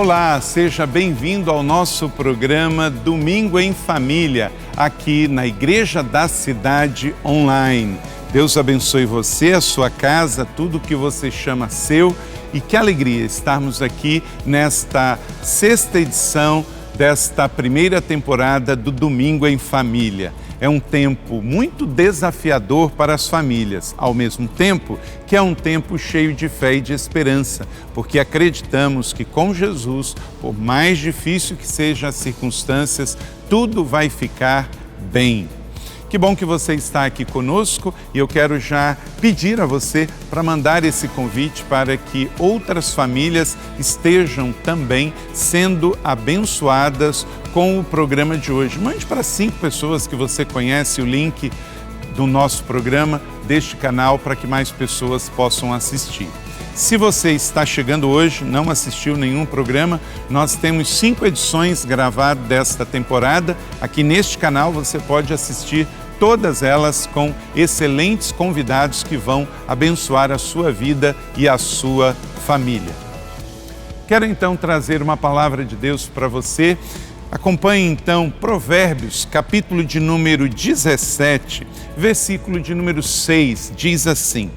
Olá, seja bem-vindo ao nosso programa Domingo em Família, aqui na Igreja da Cidade Online. Deus abençoe você, a sua casa, tudo que você chama seu, e que alegria estarmos aqui nesta sexta edição desta primeira temporada do Domingo em Família. É um tempo muito desafiador para as famílias, ao mesmo tempo que é um tempo cheio de fé e de esperança, porque acreditamos que com Jesus, por mais difícil que sejam as circunstâncias, tudo vai ficar bem. Que bom que você está aqui conosco e eu quero já pedir a você para mandar esse convite para que outras famílias estejam também sendo abençoadas com o programa de hoje. Mande para 5 pessoas que você conhece o link do nosso programa, deste canal, para que mais pessoas possam assistir. Se você está chegando hoje, não assistiu nenhum programa, nós temos 5 edições gravadas desta temporada. Aqui neste canal você pode assistir todas elas com excelentes convidados que vão abençoar a sua vida e a sua família. Quero então trazer uma palavra de Deus para você. Acompanhe então Provérbios, capítulo de número 17, versículo de número 6, diz assim: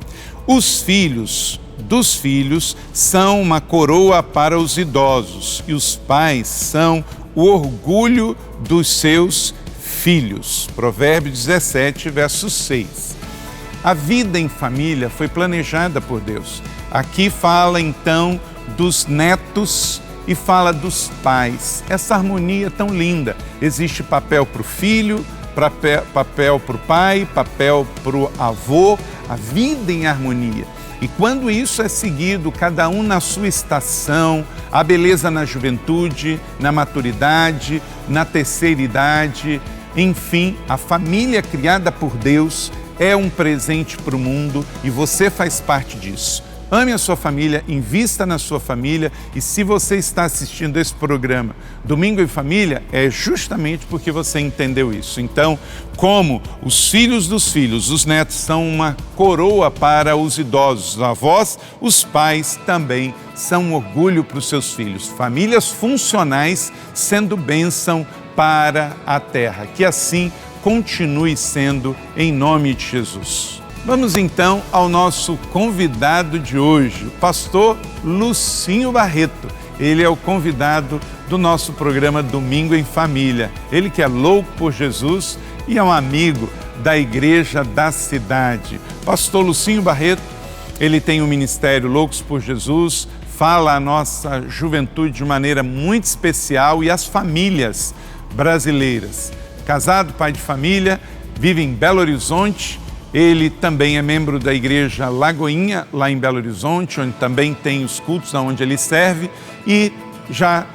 os filhos dos filhos são uma coroa para os idosos, e os pais são o orgulho dos seus filhos. Provérbios 17, verso 6. A vida em família foi planejada por Deus. Aqui fala então dos netos e fala dos pais. Essa harmonia tão linda. Existe papel para o filho, papel para o pai, papel para o avô, a vida em harmonia. E quando isso é seguido, cada um na sua estação, a beleza na juventude, na maturidade, na terceira idade, enfim, a família criada por Deus é um presente para o mundo e você faz parte disso. Ame a sua família, invista na sua família, e se você está assistindo esse programa Domingo em Família, é justamente porque você entendeu isso. Então, como os filhos dos filhos, os netos são uma coroa para os idosos, os avós, os pais também são um orgulho para os seus filhos. Famílias funcionais sendo bênção para a terra. Que assim continue sendo, em nome de Jesus. Vamos então ao nosso convidado de hoje, o pastor Lucinho Barreto. Ele é o convidado do nosso programa Domingo em Família. Ele que é louco por Jesus e é um amigo da Igreja da Cidade. Pastor Lucinho Barreto, ele tem o ministério Loucos por Jesus, fala a nossa juventude de maneira muito especial e as famílias brasileiras. Casado, pai de família, vive em Belo Horizonte. Ele também é membro da Igreja Lagoinha, lá em Belo Horizonte, onde também tem os cultos onde ele serve, e já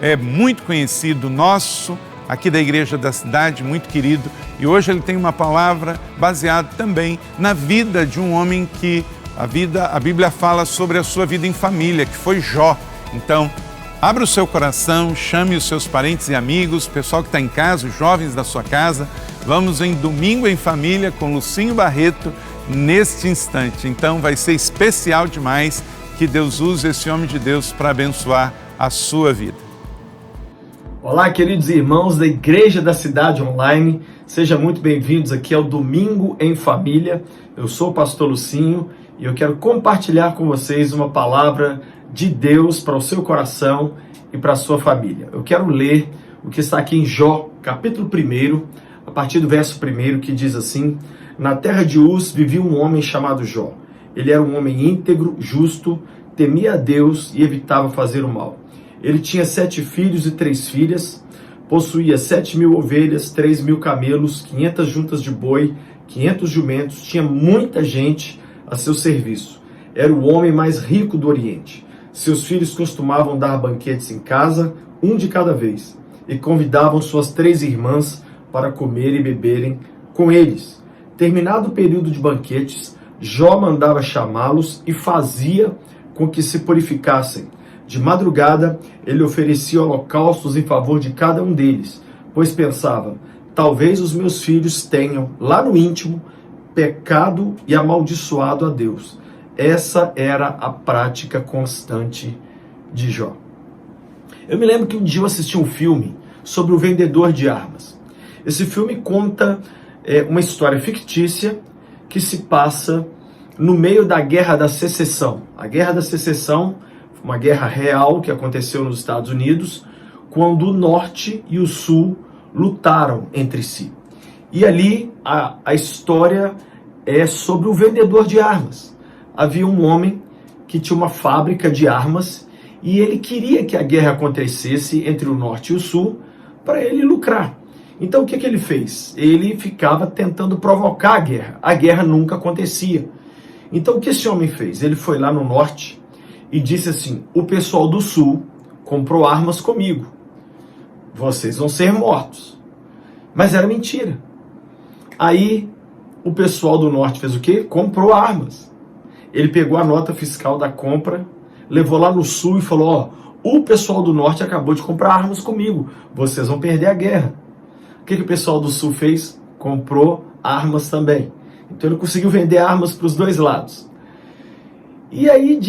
é muito conhecido nosso, aqui da Igreja da Cidade, muito querido. E hoje ele tem uma palavra baseada também na vida de um homem que a Bíblia fala sobre a sua vida em família, que foi Jó. Então, abra o seu coração, chame os seus parentes e amigos, o pessoal que está em casa, os jovens da sua casa. Vamos em Domingo em Família com Lucinho Barreto neste instante. Então vai ser especial demais. Que Deus use esse homem de Deus para abençoar a sua vida. Olá, queridos irmãos da Igreja da Cidade Online. Sejam muito bem-vindos aqui ao Domingo em Família. Eu sou o pastor Lucinho e eu quero compartilhar com vocês uma palavra de Deus para o seu coração e para a sua família. Eu quero ler o que está aqui em Jó, capítulo 1, a partir do verso 1, que diz assim: na terra de Uz vivia um homem chamado Jó. Ele era um homem íntegro, justo, temia a Deus e evitava fazer o mal. Ele tinha 7 filhos e 3 filhas, possuía 7.000 ovelhas, 3.000 camelos, 500 juntas de boi, 500 jumentos, tinha muita gente a seu serviço. Era o homem mais rico do Oriente. Seus filhos costumavam dar banquetes em casa, um de cada vez, e convidavam suas 3 irmãs para comer e beberem com eles. Terminado o período de banquetes, Jó mandava chamá-los e fazia com que se purificassem. De madrugada, ele oferecia holocaustos em favor de cada um deles, pois pensava: talvez os meus filhos tenham, lá no íntimo, pecado e amaldiçoado a Deus. Essa era a prática constante de Jó. Eu me lembro que um dia eu assisti um filme sobre o vendedor de armas. Esse filme conta uma história fictícia que se passa no meio da Guerra da Secessão. A Guerra da Secessão foi uma guerra real que aconteceu nos Estados Unidos, quando o Norte e o Sul lutaram entre si. E ali a história é sobre o vendedor de armas. Havia um homem que tinha uma fábrica de armas e ele queria que a guerra acontecesse entre o Norte e o Sul para ele lucrar. Então o que ele fez? Ele ficava tentando provocar a guerra. A guerra nunca acontecia. Então o que esse homem fez? Ele foi lá no Norte e disse assim: o pessoal do Sul comprou armas comigo. Vocês vão ser mortos. Mas era mentira. Aí o pessoal do Norte fez o quê? Comprou armas. Ele pegou a nota fiscal da compra, levou lá no Sul e falou: ó, o pessoal do Norte acabou de comprar armas comigo, vocês vão perder a guerra. O que o pessoal do Sul fez? Comprou armas também. Então ele conseguiu vender armas para os dois lados. E aí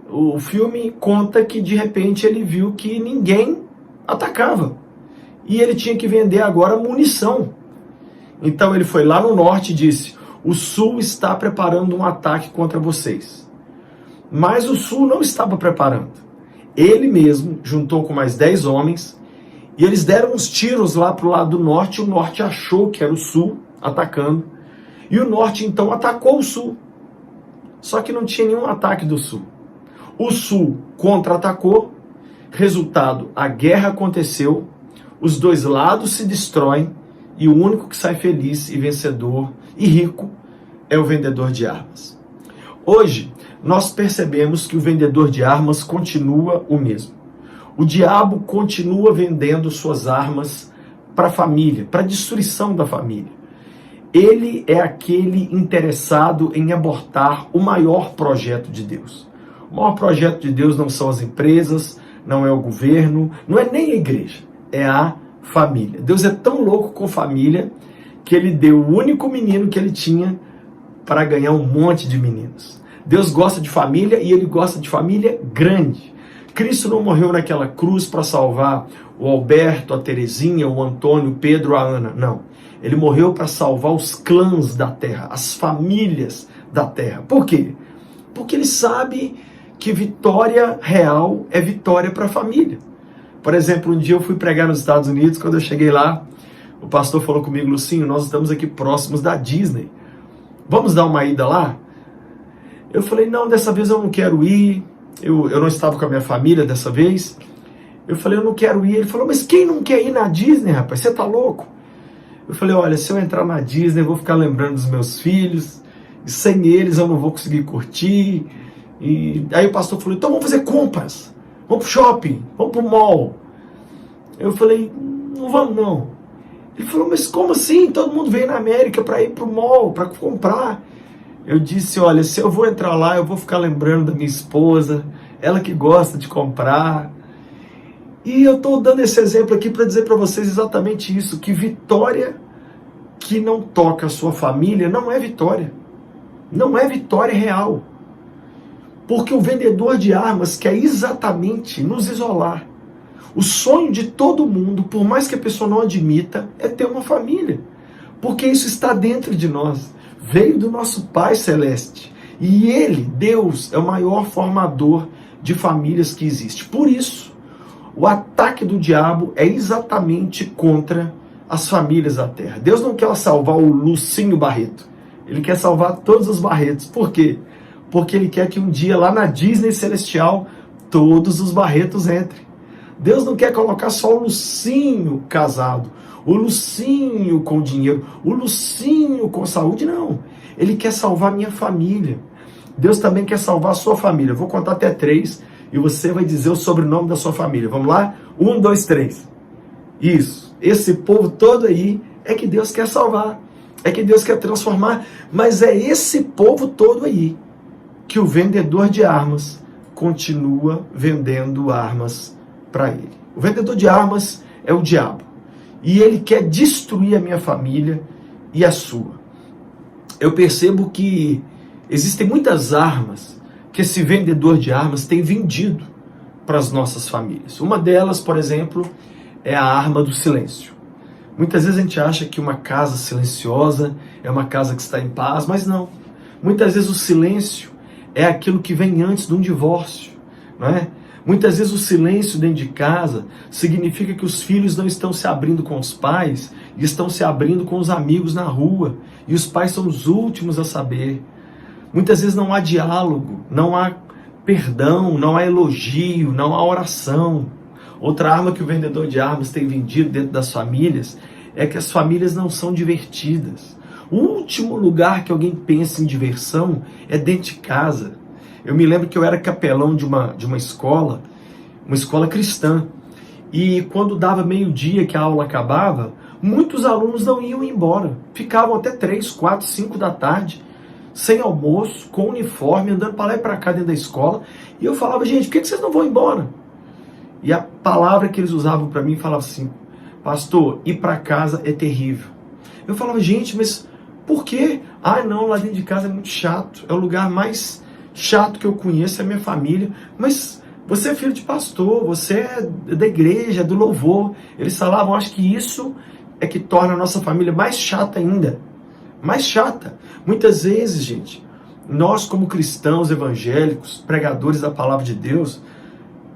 o filme conta que de repente ele viu que ninguém atacava. E ele tinha que vender agora munição. Então ele foi lá no Norte e disse: o Sul está preparando um ataque contra vocês. Mas o Sul não estava preparando. Ele mesmo juntou com mais 10 homens e eles deram uns tiros lá para o lado do Norte. O Norte achou que era o Sul atacando. E o Norte então atacou o Sul. Só que não tinha nenhum ataque do Sul. O Sul contra-atacou. Resultado, a guerra aconteceu. Os dois lados se destroem. E o único que sai feliz e vencedor e rico é o vendedor de armas. Hoje, nós percebemos que o vendedor de armas continua o mesmo. O diabo continua vendendo suas armas para a família, para a destruição da família. Ele é aquele interessado em abortar o maior projeto de Deus. O maior projeto de Deus não são as empresas, não é o governo, não é nem a igreja, é a família. Deus é tão louco com família que ele deu o único menino que ele tinha para ganhar um monte de meninos. Deus gosta de família e ele gosta de família grande. Cristo não morreu naquela cruz para salvar o Alberto, a Terezinha, o Antônio, o Pedro, a Ana. Não. Ele morreu para salvar os clãs da terra, as famílias da terra. Por quê? Porque ele sabe que vitória real é vitória para a família. Por exemplo, um dia eu fui pregar nos Estados Unidos. Quando eu cheguei lá, o pastor falou comigo: Lucinho, nós estamos aqui próximos da Disney. Vamos dar uma ida lá? Eu falei: não, dessa vez eu não quero ir. Eu não estava com a minha família dessa vez. Eu falei: eu não quero ir. Ele falou: mas quem não quer ir na Disney, rapaz? Você tá louco? Eu falei: olha, se eu entrar na Disney, eu vou ficar lembrando dos meus filhos. E sem eles eu não vou conseguir curtir. E aí o pastor falou: então vamos fazer compras. Vamos pro shopping, vamos pro mall. Eu falei: não vamos não. Ele falou: mas como assim? Todo mundo veio na América para ir pro mall, para comprar. Eu disse: olha, se eu vou entrar lá, eu vou ficar lembrando da minha esposa, ela que gosta de comprar. E eu estou dando esse exemplo aqui para dizer para vocês exatamente isso, que vitória que não toca a sua família não é vitória. Não é vitória real. Porque o vendedor de armas quer exatamente nos isolar. O sonho de todo mundo, por mais que a pessoa não admita, é ter uma família. Porque isso está dentro de nós. Veio do nosso Pai Celeste. E Ele, Deus, é o maior formador de famílias que existe. Por isso, o ataque do diabo é exatamente contra as famílias da terra. Deus não quer salvar o Lucinho Barreto. Ele quer salvar todos os Barretos. Por quê? Porque ele quer que um dia lá na Disney Celestial todos os Barretos entrem. Deus não quer colocar só o Lucinho casado, o Lucinho com dinheiro, o Lucinho com saúde, não. Ele quer salvar minha família. Deus também quer salvar a sua família. Eu vou contar até 3 e você vai dizer o sobrenome da sua família. Vamos lá? 1, 2, 3. Isso. Esse povo todo aí é que Deus quer salvar. É que Deus quer transformar. Mas é esse povo todo aí que o vendedor de armas continua vendendo armas para ele. O vendedor de armas é o diabo. E ele quer destruir a minha família e a sua. Eu percebo que existem muitas armas que esse vendedor de armas tem vendido para as nossas famílias. Uma delas, por exemplo, é a arma do silêncio. Muitas vezes a gente acha que uma casa silenciosa é uma casa que está em paz, mas não. Muitas vezes o silêncio é aquilo que vem antes de um divórcio, não é? Muitas vezes o silêncio dentro de casa significa que os filhos não estão se abrindo com os pais e estão se abrindo com os amigos na rua, e os pais são os últimos a saber. Muitas vezes não há diálogo, não há perdão, não há elogio, não há oração. Outra arma que o vendedor de armas tem vendido dentro das famílias é que as famílias não são divertidas. O último lugar que alguém pensa em diversão é dentro de casa. Eu me lembro que eu era capelão de uma escola cristã, e quando dava meio-dia que a aula acabava, muitos alunos não iam embora, ficavam até 3, 4, 5 da tarde, sem almoço, com uniforme, andando para lá e para cá dentro da escola, e eu falava, gente, por que vocês não vão embora? E a palavra que eles usavam para mim falava assim, pastor, ir para casa é terrível. Eu falava, gente, mas por quê? Ah, não, lá dentro de casa é muito chato, é o lugar mais chato que eu conheço, é a minha família. Mas você é filho de pastor, você é da igreja, do louvor. Eles falavam, acho que isso é que torna a nossa família mais chata ainda. Mais chata. Muitas vezes, gente, nós como cristãos evangélicos, pregadores da palavra de Deus,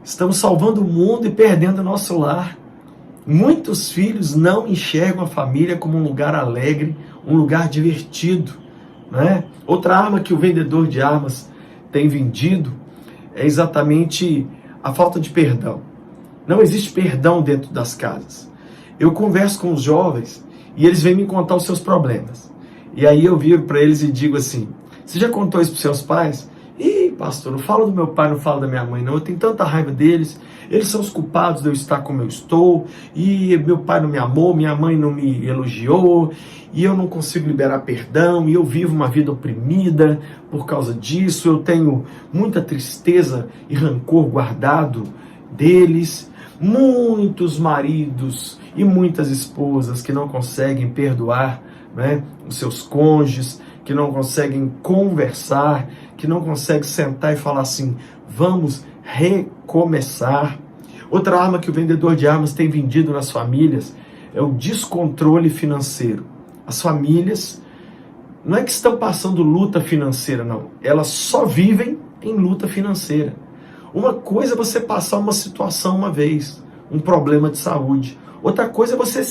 estamos salvando o mundo e perdendo o nosso lar. Muitos filhos não enxergam a família como um lugar alegre, um lugar divertido, né? Outra arma que o vendedor de armas tem vendido é exatamente a falta de perdão. Não existe perdão dentro das casas. Eu converso com os jovens e eles vêm me contar os seus problemas. E aí eu viro para eles e digo assim, você já contou isso para os seus pais? Ih, pastor, não falo do meu pai, não falo da minha mãe, não. Eu tenho tanta raiva deles. Eles são os culpados de eu estar como eu estou. E meu pai não me amou, minha mãe não me elogiou. E eu não consigo liberar perdão. E eu vivo uma vida oprimida por causa disso. Eu tenho muita tristeza e rancor guardado deles. Muitos maridos e muitas esposas que não conseguem perdoar, né, os seus cônjuges, que não conseguem conversar, que não conseguem sentar e falar assim, vamos recomeçar. Outra arma que o vendedor de armas tem vendido nas famílias é o descontrole financeiro. As famílias não é que estão passando luta financeira, não. Elas só vivem em luta financeira. Uma coisa é você passar uma situação uma vez, um problema de saúde. Outra coisa é você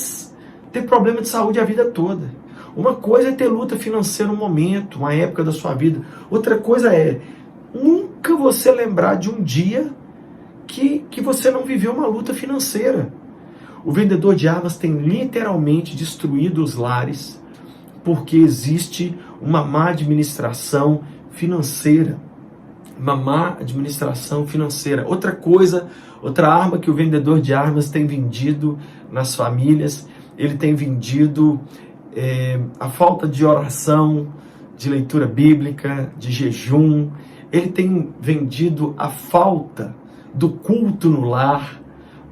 ter problema de saúde a vida toda. Uma coisa é ter luta financeira um momento, uma época da sua vida. Outra coisa é nunca você lembrar de um dia que você não viveu uma luta financeira. O vendedor de armas tem literalmente destruído os lares porque existe uma má administração financeira. Uma má administração financeira. Outra coisa, outra arma que o vendedor de armas tem vendido nas famílias, ele tem vendido a falta de oração, de leitura bíblica, de jejum. Ele tem vendido a falta do culto no lar,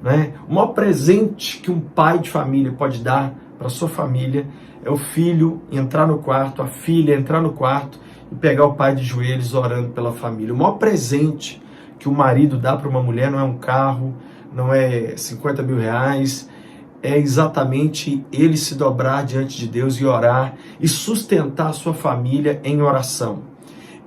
né? O maior presente que um pai de família pode dar para sua família é o filho entrar no quarto, a filha entrar no quarto e pegar o pai de joelhos orando pela família. O maior presente que o marido dá para uma mulher não é um carro, não é 50 mil reais, é exatamente ele se dobrar diante de Deus e orar e sustentar a sua família em oração.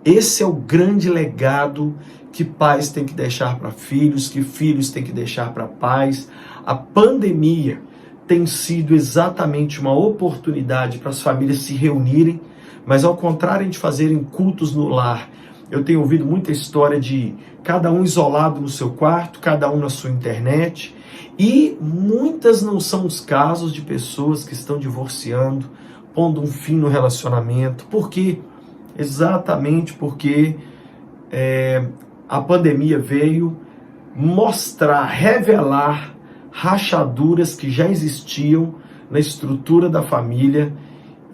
Esse é o grande legado que pais têm que deixar para filhos, que filhos têm que deixar para pais. A pandemia tem sido exatamente uma oportunidade para as famílias se reunirem, mas ao contrário de fazerem cultos no lar, eu tenho ouvido muita história de cada um isolado no seu quarto, cada um na sua internet, e muitas não são os casos de pessoas que estão divorciando, pondo um fim no relacionamento. Por quê? Exatamente porque a pandemia veio mostrar, revelar rachaduras que já existiam na estrutura da família,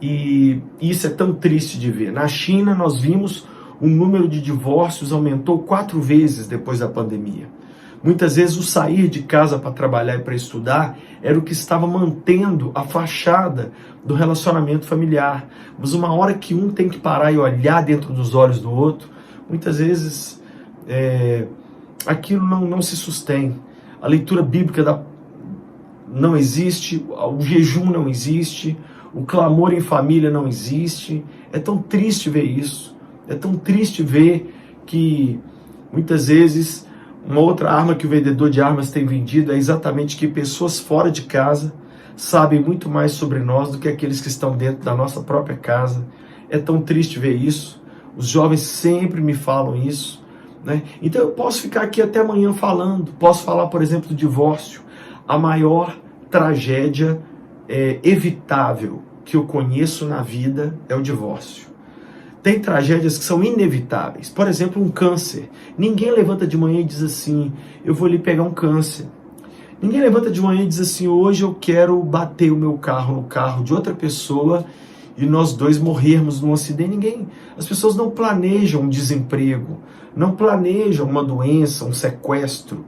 e isso é tão triste de ver. Na China nós vimos o número de divórcios aumentou 4 vezes depois da pandemia. Muitas vezes o sair de casa para trabalhar e para estudar era o que estava mantendo a fachada do relacionamento familiar. Mas uma hora que um tem que parar e olhar dentro dos olhos do outro, muitas vezes aquilo não se sustém. A leitura bíblica não existe, o jejum não existe, o clamor em família não existe. É tão triste ver isso. É tão triste ver que muitas vezes uma outra arma que o vendedor de armas tem vendido é exatamente que pessoas fora de casa sabem muito mais sobre nós do que aqueles que estão dentro da nossa própria casa. É tão triste ver isso. Os jovens sempre me falam isso, né? Então eu posso ficar aqui até amanhã falando. Posso falar, por exemplo, do divórcio. A maior tragédia evitável que eu conheço na vida é o divórcio. Tem tragédias que são inevitáveis. Por exemplo, um câncer. Ninguém levanta de manhã e diz assim, eu vou ali pegar um câncer. Ninguém levanta de manhã e diz assim, hoje eu quero bater o meu carro no carro de outra pessoa e nós dois morrermos num acidente. As pessoas não planejam um desemprego, não planejam uma doença, um sequestro.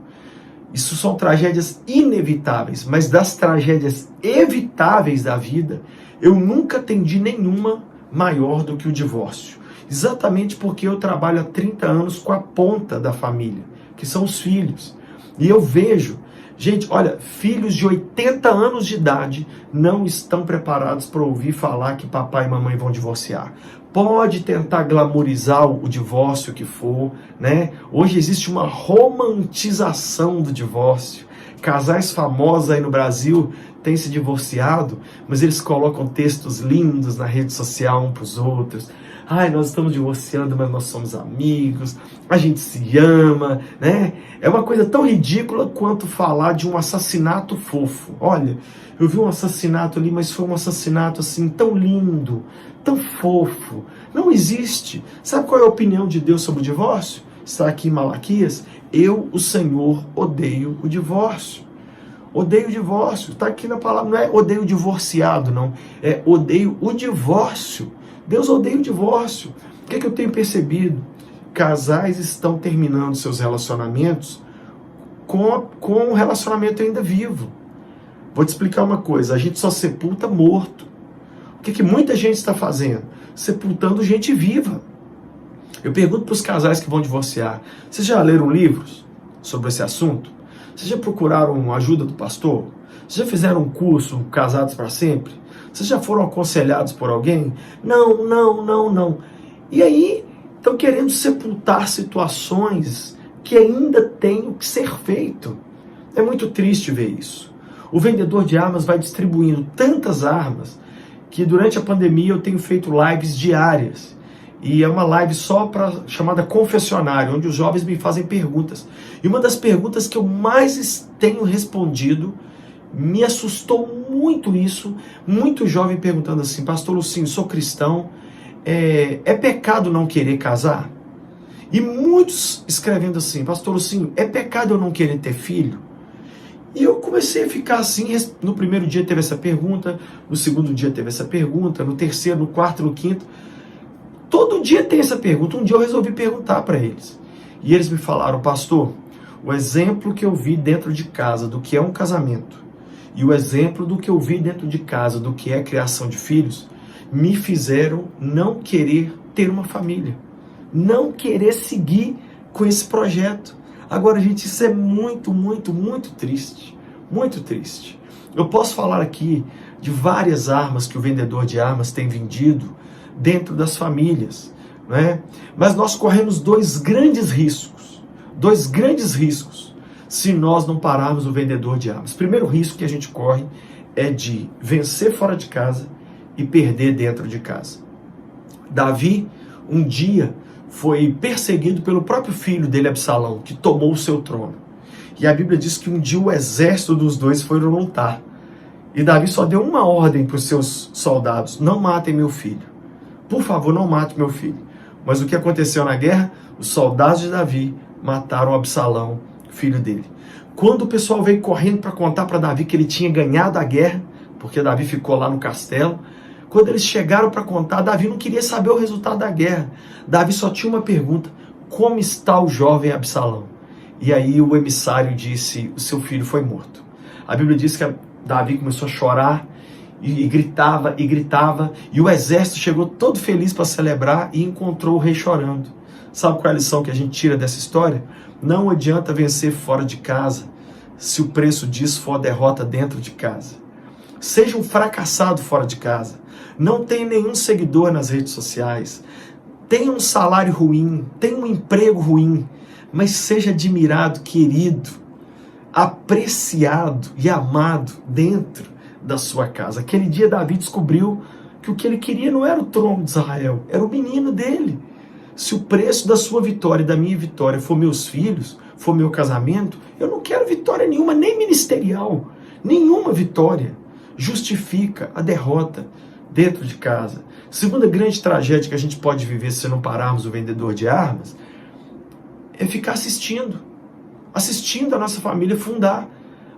Isso são tragédias inevitáveis, mas das tragédias evitáveis da vida, eu nunca atendi nenhuma maior do que o divórcio. Exatamente porque eu trabalho há 30 anos com a ponta da família, que são os filhos. E eu vejo, gente, olha, filhos de 80 anos de idade não estão preparados para ouvir falar que papai e mamãe vão divorciar. Pode tentar glamorizar o divórcio que for, né? Hoje existe uma romantização do divórcio. Casais famosos aí no Brasil têm se divorciado, mas eles colocam textos lindos na rede social um para os outros. Ai, nós estamos divorciando, mas nós somos amigos, a gente se ama, né? É uma coisa tão ridícula quanto falar de um assassinato fofo. Olha, eu vi um assassinato ali, mas foi um assassinato assim tão lindo, tão fofo. Não existe. Sabe qual é a opinião de Deus sobre o divórcio? Está aqui em Malaquias. Eu, o Senhor, odeio o divórcio. Odeio o divórcio. Está aqui na palavra. Não é odeio o divorciado, não. É odeio o divórcio. Deus odeia o divórcio. O que é que eu tenho percebido? Casais estão terminando seus relacionamentos com o relacionamento ainda vivo. Vou te explicar uma coisa. A gente só sepulta morto. O que é que muita gente está fazendo? Sepultando gente viva. Eu pergunto para os casais que vão divorciar, vocês já leram livros sobre esse assunto? Vocês já procuraram ajuda do pastor? Vocês já fizeram um curso Casados para Sempre? Vocês já foram aconselhados por alguém? Não. E aí, estão querendo sepultar situações que ainda têm que ser feito. É muito triste ver isso. O vendedor de armas vai distribuindo tantas armas que durante a pandemia eu tenho feito lives diárias. E é uma live chamada Confessionário, onde os jovens me fazem perguntas. E uma das perguntas que eu mais tenho respondido, me assustou muito isso, muito jovem perguntando assim, pastor Lucinho, sou cristão, é pecado não querer casar? E muitos escrevendo assim, pastor Lucinho, é pecado eu não querer ter filho? E eu comecei a ficar assim, no primeiro dia teve essa pergunta, no segundo dia teve essa pergunta, no terceiro, no quarto, no quinto. Todo dia tem essa pergunta. Um dia eu resolvi perguntar para eles. E eles me falaram, pastor, o exemplo que eu vi dentro de casa do que é um casamento e o exemplo do que eu vi dentro de casa do que é a criação de filhos me fizeram não querer ter uma família. Não querer seguir com esse projeto. Agora, gente, isso é muito triste. Muito triste. Eu posso falar aqui de várias armas que o vendedor de armas tem vendido dentro das famílias, né? Mas nós corremos dois grandes riscos se nós não pararmos o vendedor de armas. O primeiro risco que a gente corre é de vencer fora de casa e perder dentro de casa. Davi, um dia, foi perseguido pelo próprio filho dele, Absalão, que tomou o seu trono. E a Bíblia diz que um dia o exército dos dois foi lutar. E Davi só deu uma ordem para os seus soldados: não matem meu filho. Por favor, não mate meu filho. Mas o que aconteceu na guerra? Os soldados de Davi mataram Absalão, filho dele. Quando o pessoal veio correndo para contar para Davi que ele tinha ganhado a guerra, porque Davi ficou lá no castelo, quando eles chegaram para contar, Davi não queria saber o resultado da guerra. Davi só tinha uma pergunta: como está o jovem Absalão? E aí o emissário disse: o seu filho foi morto. A Bíblia diz que Davi começou a chorar, e gritava, e o exército chegou todo feliz para celebrar e encontrou o rei chorando. Sabe qual é a lição que a gente tira dessa história? Não adianta vencer fora de casa se o preço disso for a derrota dentro de casa. Seja um fracassado fora de casa. Não tenha nenhum seguidor nas redes sociais. Tenha um salário ruim, tenha um emprego ruim, mas seja admirado, querido, apreciado e amado dentro da sua casa. Aquele dia Davi descobriu que o que ele queria não era o trono de Israel, era o menino dele. Se o preço da sua vitória e da minha vitória for meus filhos, for meu casamento, eu não quero vitória nenhuma, nem ministerial. Nenhuma vitória justifica a derrota dentro de casa. Segunda grande tragédia que a gente pode viver se não pararmos o vendedor de armas é ficar assistindo a nossa família fundar.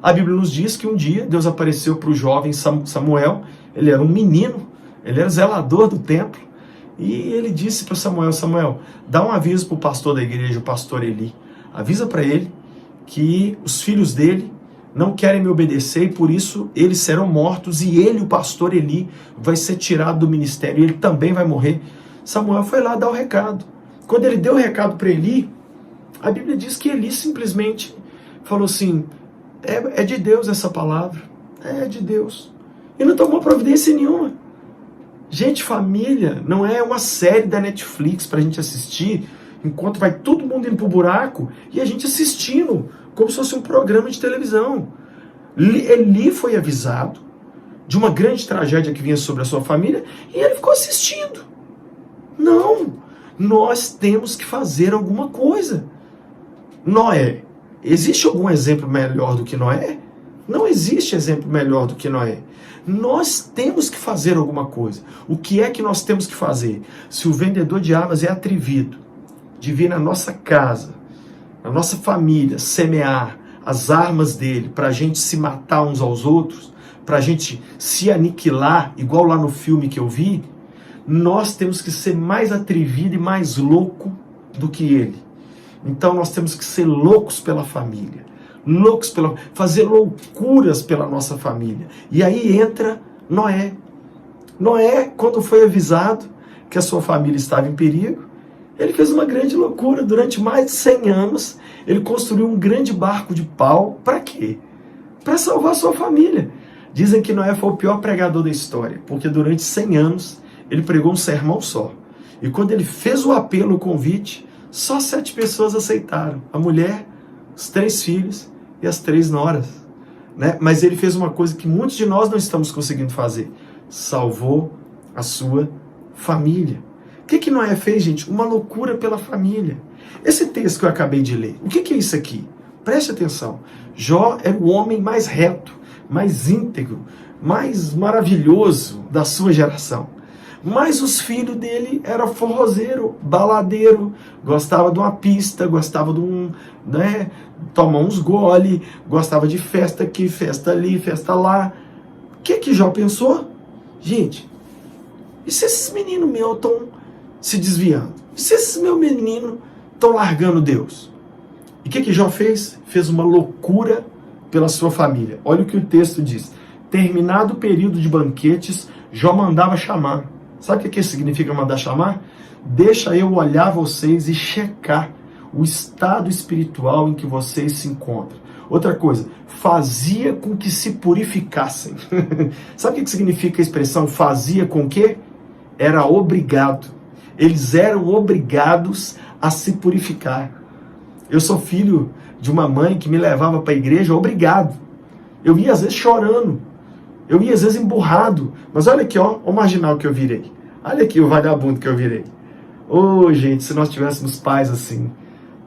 A Bíblia nos diz que um dia Deus apareceu para o jovem Samuel. Ele era um menino, ele era zelador do templo, e ele disse para Samuel: Samuel, dá um aviso para o pastor da igreja, o pastor Eli. Avisa para ele que os filhos dele não querem me obedecer e por isso eles serão mortos, e ele, o pastor Eli, vai ser tirado do ministério e ele também vai morrer. Samuel foi lá dar o recado. Quando ele deu o recado para Eli, a Bíblia diz que Eli simplesmente falou assim: é de Deus essa palavra, é de Deus. E não tomou providência nenhuma. Gente, família não é uma série da Netflix para a gente assistir enquanto vai todo mundo indo pro buraco e a gente assistindo como se fosse um programa de televisão. Eli foi avisado de uma grande tragédia que vinha sobre a sua família e ele ficou assistindo. Não, nós temos que fazer alguma coisa. Noé, existe algum exemplo melhor do que Noé? Não existe exemplo melhor do que Noé. Nós temos que fazer alguma coisa. O que é que nós temos que fazer? Se o vendedor de armas é atrevido de vir na nossa casa, na nossa família, semear as armas dele para a gente se matar uns aos outros, para a gente se aniquilar, igual lá no filme que eu vi, nós temos que ser mais atrevido e mais louco do que ele. Então nós temos que ser loucos pela família, fazer loucuras pela nossa família. E aí entra Noé. Noé, quando foi avisado que a sua família estava em perigo, ele fez uma grande loucura. Durante mais de 100 anos, ele construiu um grande barco de pau. Para quê? Para salvar a sua família. Dizem que Noé foi o pior pregador da história, porque durante 100 anos ele pregou um sermão só. E quando ele fez o apelo, o convite, só 7 pessoas aceitaram. A mulher, os 3 filhos e as 3 noras. Né? Mas ele fez uma coisa que muitos de nós não estamos conseguindo fazer. Salvou a sua família. O que Noé fez, gente? Uma loucura pela família. Esse texto que eu acabei de ler, o que é isso aqui? Preste atenção. Jó era o homem mais reto, mais íntegro, mais maravilhoso da sua geração. Mas os filhos dele eram forrozeiro, baladeiro, gostava de uma pista, gostava de tomar uns gole, gostava de festa aqui, festa ali, festa lá. O que Jó pensou? Gente, e se esses meninos meus estão se desviando? E se esses meus meninos estão largando Deus? E o que Jó fez? Fez uma loucura pela sua família. Olha o que o texto diz. Terminado o período de banquetes, Jó mandava chamar. Sabe o que significa mandar chamar? Deixa eu olhar vocês e checar o estado espiritual em que vocês se encontram. Outra coisa, fazia com que se purificassem. Sabe o que significa a expressão fazia com que? Era obrigado. Eles eram obrigados a se purificar. Eu sou filho de uma mãe que me levava para a igreja obrigado. Eu ia às vezes chorando. Eu ia às vezes emburrado. Mas olha aqui, ó, o marginal que eu virei. Olha aqui o vagabundo que eu virei. Ô, gente, se nós tivéssemos pais assim,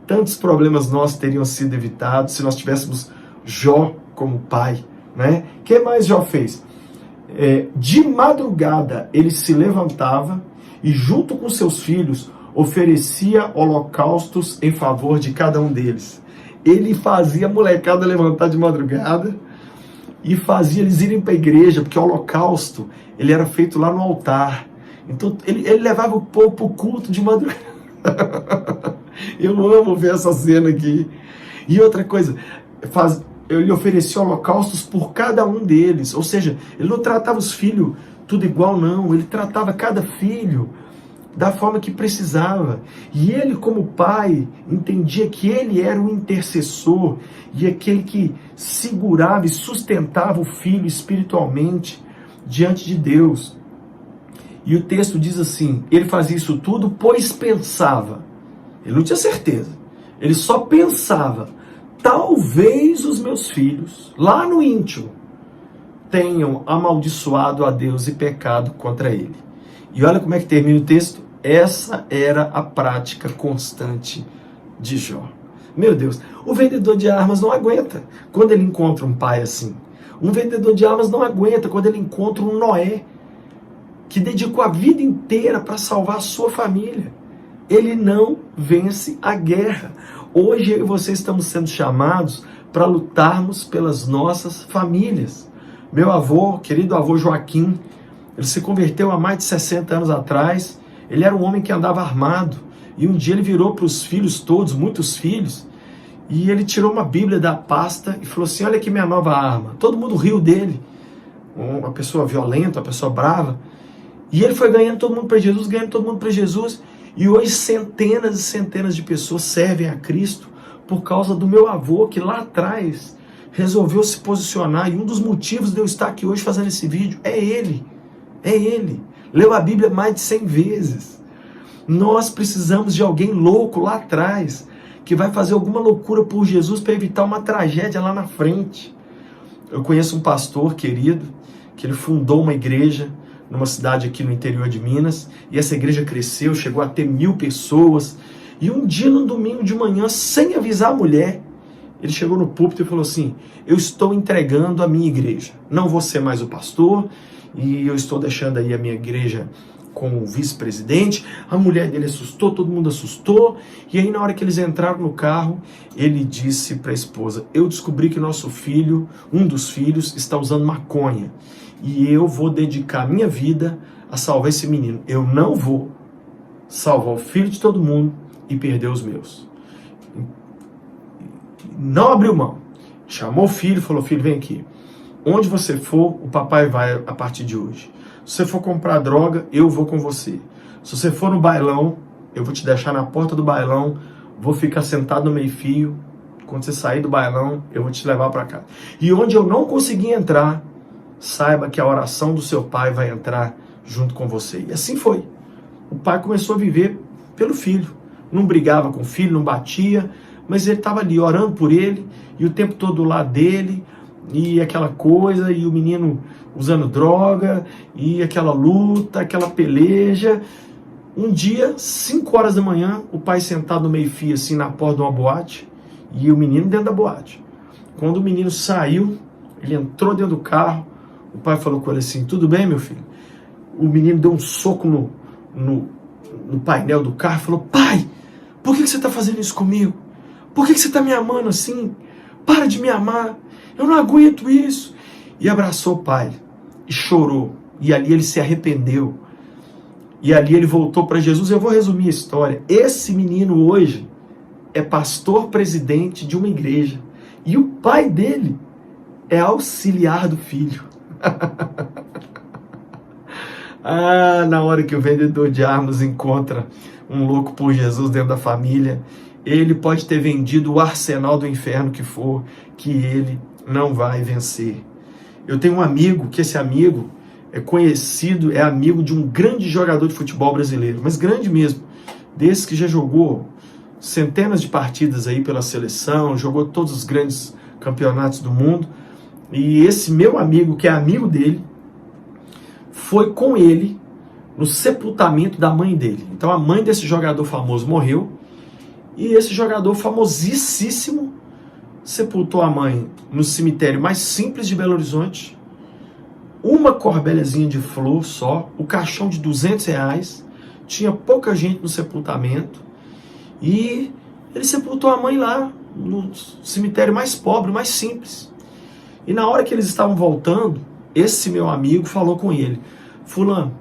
tantos problemas nossos teriam sido evitados se nós tivéssemos Jó como pai, né? O que mais Jó fez? De madrugada ele se levantava e junto com seus filhos oferecia holocaustos em favor de cada um deles. Ele fazia a molecada levantar de madrugada e fazia eles irem para a igreja, porque o holocausto ele era feito lá no altar. Então ele levava o povo para o culto de madrugada. Eu amo ver essa cena aqui. E outra coisa, ele oferecia holocaustos por cada um deles. Ou seja, ele não tratava os filhos tudo igual, não. Ele tratava cada filho da forma que precisava. E ele, como pai, entendia que ele era o intercessor e aquele que segurava e sustentava o filho espiritualmente diante de Deus. E o texto diz assim, ele fazia isso tudo pois pensava. Ele não tinha certeza. Ele só pensava, talvez os meus filhos, lá no íntimo, tenham amaldiçoado a Deus e pecado contra ele. E olha como é que termina o texto. Essa era a prática constante de Jó. Meu Deus, o vendedor de armas não aguenta quando ele encontra um pai assim. Um vendedor de armas não aguenta quando ele encontra um Noé que dedicou a vida inteira para salvar a sua família. Ele não vence a guerra. Hoje eu e você estamos sendo chamados para lutarmos pelas nossas famílias. Meu avô, querido avô Joaquim, ele se converteu há mais de 60 anos atrás. Ele era um homem que andava armado. E um dia ele virou para os filhos todos, muitos filhos, e ele tirou uma Bíblia da pasta e falou assim, olha aqui minha nova arma. Todo mundo riu dele. Uma pessoa violenta, uma pessoa brava. E ele foi ganhando todo mundo para Jesus, ganhando todo mundo para Jesus. E hoje centenas e centenas de pessoas servem a Cristo por causa do meu avô, que lá atrás resolveu se posicionar. E um dos motivos de eu estar aqui hoje fazendo esse vídeo é ele. É ele. Leu a Bíblia mais de 100 vezes. Nós precisamos de alguém louco lá atrás, que vai fazer alguma loucura por Jesus para evitar uma tragédia lá na frente. Eu conheço um pastor querido, que ele fundou uma igreja numa cidade aqui no interior de Minas, e essa igreja cresceu, chegou a ter 1000 pessoas, e um dia, no domingo de manhã, sem avisar a mulher, ele chegou no púlpito e falou assim, eu estou entregando a minha igreja, não vou ser mais o pastor, e eu estou deixando aí a minha igreja com o vice-presidente. A mulher dele assustou, todo mundo assustou, e aí na hora que eles entraram no carro, ele disse para a esposa, eu descobri que nosso filho, um dos filhos, está usando maconha, e eu vou dedicar a minha vida a salvar esse menino. Eu não vou salvar o filho de todo mundo e perder os meus. Não abriu mão. Chamou o filho e falou, filho, vem aqui. Onde você for, o papai vai a partir de hoje. Se você for comprar droga, eu vou com você. Se você for no bailão, eu vou te deixar na porta do bailão, vou ficar sentado no meio-fio. Quando você sair do bailão, eu vou te levar para cá. E onde eu não conseguir entrar, saiba que a oração do seu pai vai entrar junto com você. E assim foi. O pai começou a viver pelo filho. Não brigava com o filho, não batia, mas ele estava ali orando por ele, e o tempo todo lá dele, e aquela coisa, e o menino usando droga, e aquela luta, aquela peleja. Um dia, 5 horas da manhã, o pai sentado no meio-fio, assim, na porta de uma boate, e o menino dentro da boate. Quando o menino saiu, ele entrou dentro do carro, o pai falou com ele assim, tudo bem, meu filho? O menino deu um soco no painel do carro e falou, pai, por que você está fazendo isso comigo? Por que você está me amando assim? Para de me amar, eu não aguento isso. E abraçou o pai, e chorou, e ali ele se arrependeu, e ali ele voltou para Jesus. Eu vou resumir a história. Esse menino hoje é pastor presidente de uma igreja, e o pai dele é auxiliar do filho. Na hora que o vendedor de armas encontra um louco por Jesus dentro da família, ele pode ter vendido o arsenal do inferno que for, que ele não vai vencer. Eu tenho um amigo, que esse amigo é conhecido, é amigo de um grande jogador de futebol brasileiro, mas grande mesmo, desse que já jogou centenas de partidas aí pela seleção, jogou todos os grandes campeonatos do mundo. E esse meu amigo, que é amigo dele, foi com ele no sepultamento da mãe dele. Então a mãe desse jogador famoso morreu, e esse jogador famosíssimo sepultou a mãe no cemitério mais simples de Belo Horizonte, uma corbelhazinha de flor só, o caixão de R$200, tinha pouca gente no sepultamento, e ele sepultou a mãe lá, no cemitério mais pobre, mais simples. E na hora que eles estavam voltando, esse meu amigo falou com ele, fulano,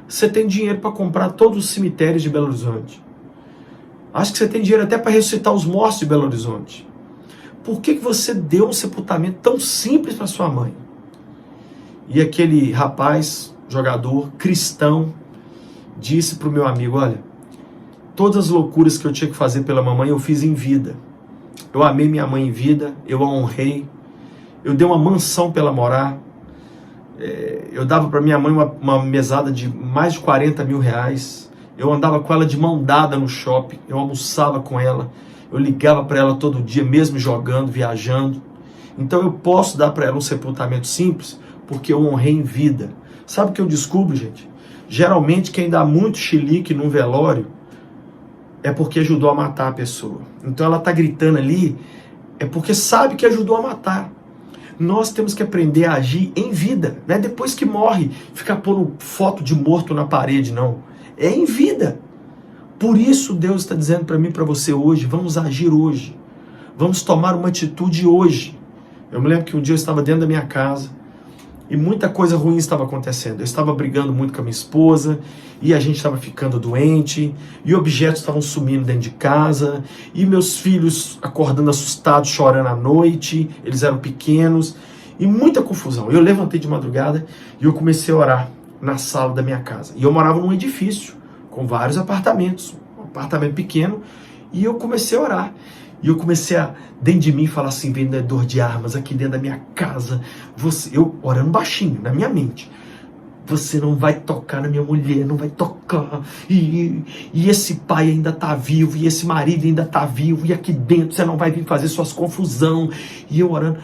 você tem dinheiro para comprar todos os cemitérios de Belo Horizonte. Acho que você tem dinheiro até para ressuscitar os mortos de Belo Horizonte. Por que você deu um sepultamento tão simples para sua mãe? E aquele rapaz, jogador, cristão, disse para o meu amigo, olha, todas as loucuras que eu tinha que fazer pela mamãe eu fiz em vida. Eu amei minha mãe em vida, eu a honrei, eu dei uma mansão para ela morar, eu dava para minha mãe uma mesada de mais de 40 mil reais, eu andava com ela de mão dada no shopping, eu almoçava com ela, eu ligava para ela todo dia, mesmo jogando, viajando. Então eu posso dar para ela um sepultamento simples, porque eu honrei em vida. Sabe o que eu descubro, gente? Geralmente quem dá muito chilique num velório é porque ajudou a matar a pessoa. Então ela está gritando ali, é porque sabe que ajudou a matar. Nós temos que aprender a agir em vida, não é depois que morre, ficar pondo foto de morto na parede, não. É em vida. Por isso Deus está dizendo para mim e para você hoje, vamos agir hoje. Vamos tomar uma atitude hoje. Eu me lembro que um dia eu estava dentro da minha casa e muita coisa ruim estava acontecendo. Eu estava brigando muito com a minha esposa e a gente estava ficando doente e objetos estavam sumindo dentro de casa e meus filhos acordando assustados, chorando à noite, eles eram pequenos e muita confusão. Eu levantei de madrugada e eu comecei a orar na sala da minha casa. E eu morava num edifício com vários apartamentos, um apartamento pequeno, e eu comecei a orar. E eu comecei a, dentro de mim, falar assim, vendedor de armas aqui dentro da minha casa, eu orando baixinho, na minha mente, você não vai tocar na minha mulher, não vai tocar, e esse pai ainda está vivo, e esse marido ainda está vivo, e aqui dentro você não vai vir fazer suas confusão, e eu orando,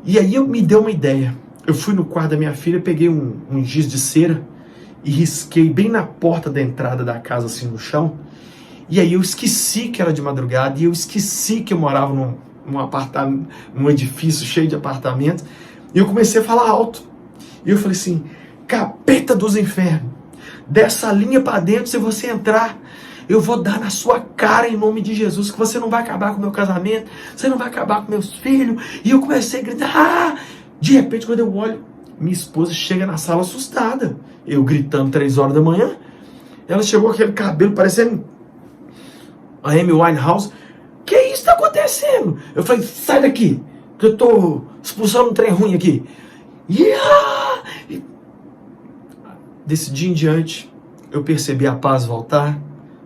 e aí me deu uma ideia, eu fui no quarto da minha filha, peguei um giz de cera, e risquei bem na porta da entrada da casa, assim, no chão. E aí eu esqueci que era de madrugada, e eu esqueci que eu morava num edifício cheio de apartamentos, e eu comecei a falar alto. E eu falei assim, capeta dos infernos, dessa linha para dentro, se você entrar, eu vou dar na sua cara em nome de Jesus, que você não vai acabar com o meu casamento, você não vai acabar com meus filhos. E eu comecei a gritar, de repente quando eu olho, minha esposa chega na sala assustada, eu gritando 3 horas da manhã, ela chegou com aquele cabelo parecendo a Amy Winehouse. Que isso está acontecendo? Eu falei, sai daqui, que eu estou expulsando um trem ruim aqui. Desse dia em diante, eu percebi a paz voltar,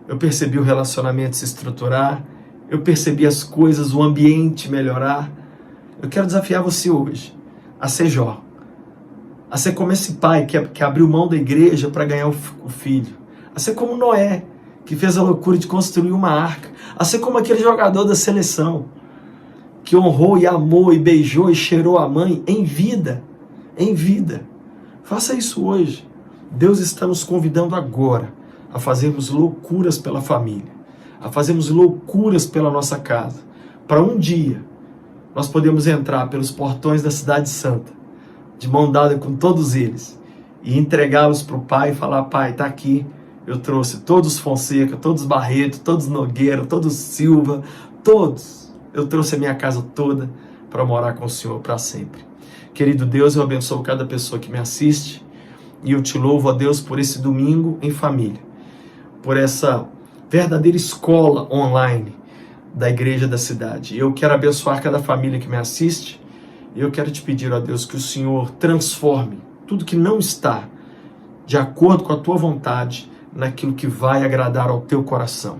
eu percebi o relacionamento se estruturar, eu percebi as coisas, o ambiente melhorar. Eu quero desafiar você hoje a ser Jó, a ser como esse pai que abriu mão da igreja para ganhar o filho, a ser como Noé, que fez a loucura de construir uma arca, a ser como aquele jogador da seleção, que honrou e amou e beijou e cheirou a mãe em vida, em vida. Faça isso hoje. Deus está nos convidando agora a fazermos loucuras pela família, a fazermos loucuras pela nossa casa, para um dia nós podemos entrar pelos portões da Cidade Santa, de mão dada com todos eles, e entregá-los para o Pai e falar, Pai, está aqui, eu trouxe todos Fonseca, todos Barreto, todos Nogueira, todos Silva, todos. Eu trouxe a minha casa toda para morar com o Senhor para sempre. Querido Deus, eu abençoo cada pessoa que me assiste e eu te louvo, a Deus, por esse domingo em família, por essa verdadeira escola online da Igreja da Cidade. Eu quero abençoar cada família que me assiste e eu quero te pedir, ó Deus, que o Senhor transforme tudo que não está de acordo com a tua vontade naquilo que vai agradar ao teu coração.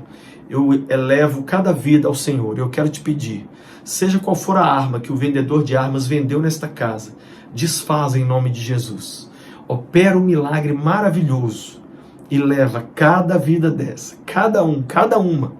Eu elevo cada vida ao Senhor. Eu quero te pedir, seja qual for a arma que o vendedor de armas vendeu nesta casa, desfaz em nome de Jesus. Opera um milagre maravilhoso e leva cada vida dessa, cada uma,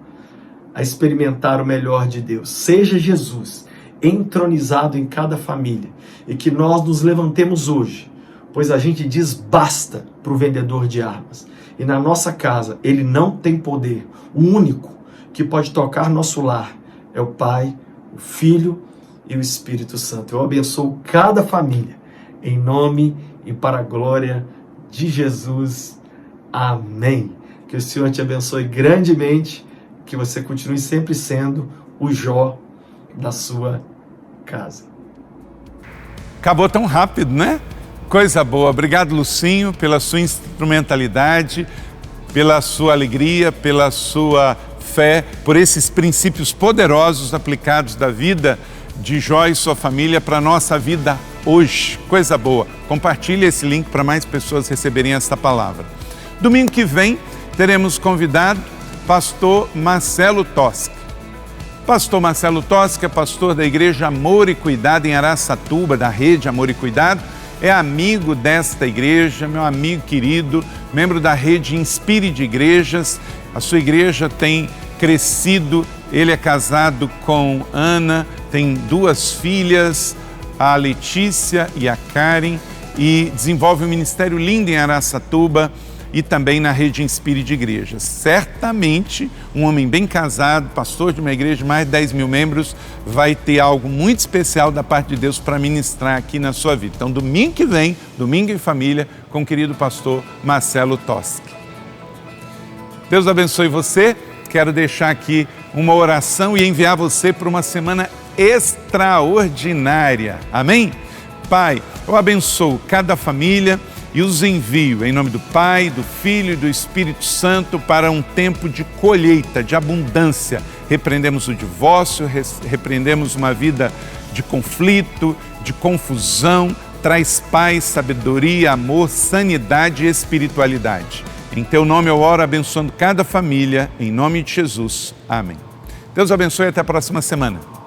a experimentar o melhor de Deus. Seja Jesus entronizado em cada família e que nós nos levantemos hoje, pois a gente diz basta para o vendedor de armas. E na nossa casa, ele não tem poder. O único que pode tocar nosso lar é o Pai, o Filho e o Espírito Santo. Eu abençoo cada família, em nome e para a glória de Jesus. Amém. Que o Senhor te abençoe grandemente, que você continue sempre sendo o Jó da sua casa. Acabou tão rápido, né? Coisa boa. Obrigado, Lucinho, pela sua instrumentalidade, pela sua alegria, pela sua fé, por esses princípios poderosos aplicados da vida de Jó e sua família para a nossa vida hoje. Coisa boa. Compartilhe esse link para mais pessoas receberem esta palavra. Domingo que vem teremos convidado pastor Marcelo Toschi. Pastor Marcelo Toschi é pastor da Igreja Amor e Cuidado em Araçatuba, da rede Amor e Cuidado. É amigo desta igreja, meu amigo querido, membro da rede Inspire de Igrejas. A sua igreja tem crescido, ele é casado com Ana, tem 2 filhas, a Letícia e a Karen, e desenvolve um ministério lindo em Araçatuba e também na rede Inspire de Igrejas. Certamente, um homem bem casado, pastor de uma igreja de mais de 10 mil membros, vai ter algo muito especial da parte de Deus para ministrar aqui na sua vida. Então, domingo que vem, Domingo em Família, com o querido pastor Marcelo Toschi. Deus abençoe você. Quero deixar aqui uma oração e enviar você para uma semana extraordinária. Amém? Pai, eu abençoo cada família e os envio em nome do Pai, do Filho e do Espírito Santo para um tempo de colheita, de abundância. Repreendemos o divórcio, repreendemos uma vida de conflito, de confusão. Traz paz, sabedoria, amor, sanidade e espiritualidade. Em teu nome eu oro abençoando cada família, em nome de Jesus. Amém. Deus abençoe e até a próxima semana.